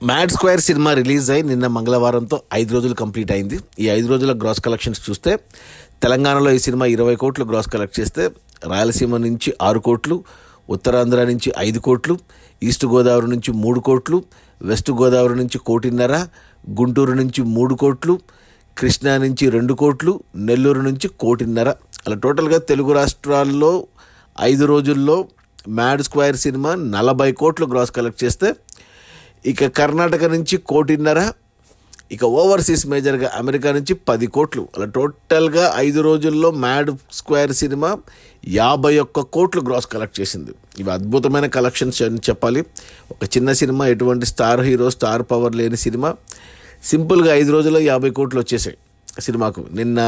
Mad square cinema release అయి నిన్న మంగళవారంతో 5 రోజులు కంప్లీట్ అయింది. ఈ 5 రోజుల గ్రాస్ కలెక్షన్స్ చూస్తే తెలంగాణలో ఈ సినిమా 20 కోట్లు గ్రాస్ కలెక్ట్ చేస్తే, రాయలసీమ నుంచి 6 కోట్లు, ఉత్తరాంధ్ర నుంచి 5 కోట్లు, ఈస్ట్ గోదావరి నుంచి 3 కోట్లు, వెస్ట్ గోదావరి నుంచి 1.5 కోట్లు, గుంటూరు నుంచి 3 కోట్లు, కృష్ణా నుంచి 2 కోట్లు, నెల్లూరు నుంచి 1.5 కోట్లు. అలా టోటల్గా తెలుగు రాష్ట్రాల్లో 5 రోజుల్లో మ్యాడ్ స్క్వేర్ సినిమా 40 కోట్లు గ్రాస్ కలెక్ట్ చేస్తే, ఇక కర్ణాటక నుంచి 1.5 కోట్లు, ఇక ఓవర్సీస్ మేజర్గా అమెరికా నుంచి 10 కోట్లు. అలా టోటల్గా 5 రోజుల్లో మ్యాడ్ స్క్వేర్ సినిమా 51 కోట్లు గ్రాస్ కలెక్ట్ చేసింది. ఇవి అద్భుతమైన కలెక్షన్స్ అని చెప్పాలి. ఒక చిన్న సినిమా, ఎటువంటి స్టార్ హీరో, స్టార్ పవర్ లేని సినిమా సింపుల్గా 5 రోజుల్లో 50 కోట్లు వచ్చేసాయి సినిమాకు. నిన్న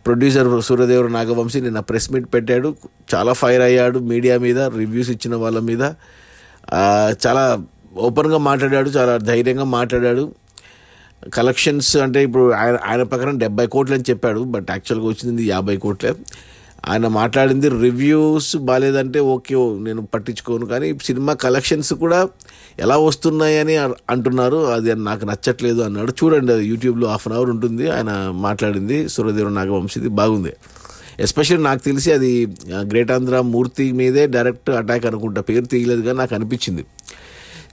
ప్రొడ్యూసర్ సూర్యదేవర నాగవంశీ నిన్న ప్రెస్ మీట్ పెట్టాడు. చాలా ఫైర్ అయ్యాడు మీడియా మీద, రివ్యూస్ ఇచ్చిన వాళ్ళ మీద. చాలా ఓపెన్గా మాట్లాడాడు, చాలా ధైర్యంగా మాట్లాడాడు. కలెక్షన్స్ అంటే ఇప్పుడు ఆయన ప్రకారం 70 కోట్లు అని చెప్పాడు, బట్ యాక్చువల్గా వచ్చింది 50 కోట్లే. ఆయన మాట్లాడింది రివ్యూస్ బాగాలేదంటే ఓకే, నేను పట్టించుకోను, కానీ సినిమా కలెక్షన్స్ కూడా ఎలా వస్తున్నాయని అంటున్నారు, అది నాకు నచ్చట్లేదు అన్నాడు. చూడండి, అది యూట్యూబ్లో 1/2 అవర్ ఉంటుంది ఆయన మాట్లాడింది. సూర్యదేవర నాగవంశీది బాగుంది. ఎస్పెషల్లీ నాకు తెలిసి అది గ్రేట్ ఆంధ్ర మూర్తి మీదే డైరెక్ట్ అటాక్ అనుకుంటా, పేరు తీయలేదు కానీ నాకు అనిపించింది.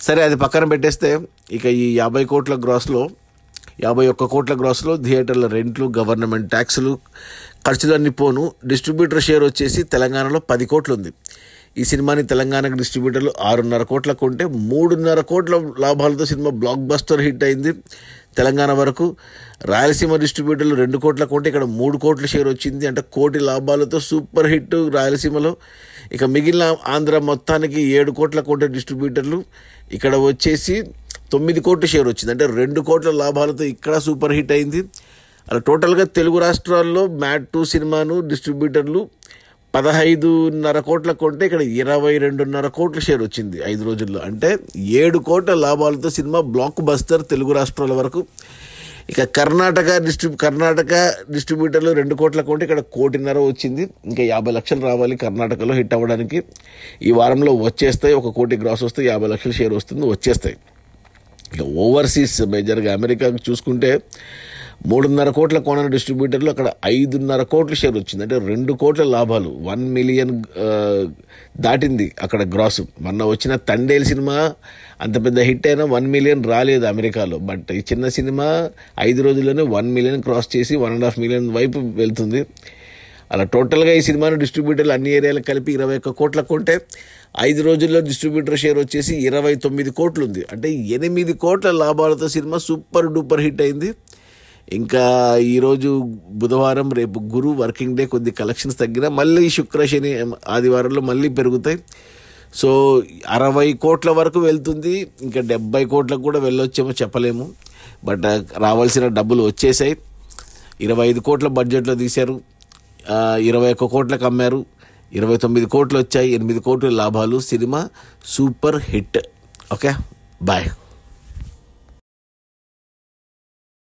సరే, అది పక్కన పెట్టేస్తే ఇక ఈ 50 కోట్ల గ్రాస్లో 51 కోట్ల గ్రాస్లో థియేటర్ల రెంట్లు, గవర్నమెంట్ ట్యాక్సులు, ఖర్చులన్నీ పోను డిస్ట్రిబ్యూటర్ షేర్ వచ్చేసి తెలంగాణలో 10 కోట్లు ఉంది. ఈ సినిమాని తెలంగాణకు డిస్ట్రిబ్యూటర్లు 6.5 కోట్ల కొంటే 3.5 కోట్ల లాభాలతో సినిమా బ్లాక్ బస్టర్ హిట్ అయింది తెలంగాణ వరకు. రాయలసీమ డిస్ట్రిబ్యూటర్లు 2 కోట్ల కొంటే ఇక్కడ 3 కోట్ల షేర్ వచ్చింది, అంటే 1 కోటి లాభాలతో సూపర్ హిట్ రాయలసీమలో. ఇక మిగిలిన ఆంధ్ర మొత్తానికి 7 కోట్ల కొంటే డిస్ట్రిబ్యూటర్లు, ఇక్కడ వచ్చేసి 9 కోట్ల షేర్ వచ్చింది, అంటే 2 కోట్ల లాభాలతో ఇక్కడ సూపర్ హిట్ అయింది. అలా టోటల్గా తెలుగు రాష్ట్రాల్లో మ్యాడ్ 2 సినిమాను డిస్ట్రిబ్యూటర్లు 15.5 కోట్ల కొంటే ఇక్కడ 22.5 కోట్ల షేర్ వచ్చింది 5 రోజుల్లో, అంటే 7 కోట్ల లాభాలతో సినిమా బ్లాక్ బస్టర్ తెలుగు రాష్ట్రాల వరకు. ఇక కర్ణాటక డిస్ట్రిబ్యూటర్లు 2 కోట్ల కొంటే ఇక్కడ 1.5 కోట్లు వచ్చింది. ఇంకా 50 లక్షలు రావాలి కర్ణాటకలో హిట్ అవ్వడానికి. ఈ వారంలో వచ్చేస్తాయి, 1 కోటి గ్రాస్ వస్తే 50 లక్షల షేర్ వస్తుంది, వచ్చేస్తాయి. ఇక ఓవర్సీస్ మేజర్గా అమెరికాకు చూసుకుంటే 3.5 కోట్ల కొన డిస్ట్రిబ్యూటర్లు అక్కడ 5.5 కోట్ల షేర్ వచ్చింది, అంటే 2 కోట్ల లాభాలు. 1 మిలియన్ దాటింది అక్కడ గ్రాస్. మొన్న వచ్చిన తండేల్ సినిమా అంత పెద్ద హిట్ అయినా 1 మిలియన్ రాలేదు అమెరికాలో, బట్ ఈ చిన్న సినిమా 5 రోజుల్లోనే 1 మిలియన్ క్రాస్ చేసి 1.5 మిలియన్ వైపు వెళ్తుంది. అలా టోటల్గా ఈ సినిమాను డిస్ట్రిబ్యూటర్లు అన్ని ఏరియాలకు కలిపి 21 కోట్ల కొంటే 5 రోజుల్లో డిస్ట్రిబ్యూటర్ షేర్ వచ్చేసి 29 కోట్లు ఉంది, అంటే 8 కోట్ల లాభాలతో సినిమా సూపర్ డూపర్ హిట్ అయింది. ఇంకా ఈరోజు బుధవారం, రేపు గురు వర్కింగ్ డే, కొద్ది కలెక్షన్స్ తగ్గినా మళ్ళీ శుక్ర, శని, ఆదివారంలో మళ్ళీ పెరుగుతాయి. సో 60 కోట్ల వరకు వెళ్తుంది, ఇంకా 70 కోట్లకు కూడా వెళ్ళొచ్చేమో చెప్పలేము, బట్ రావాల్సిన డబ్బులు వచ్చేసాయి. 25 కోట్ల బడ్జెట్లో తీశారు, 21 కోట్లకు అమ్మారు, 29 కోట్లు వచ్చాయి, 8 కోట్ల లాభాలు. Cinema super hit. Okay, bye.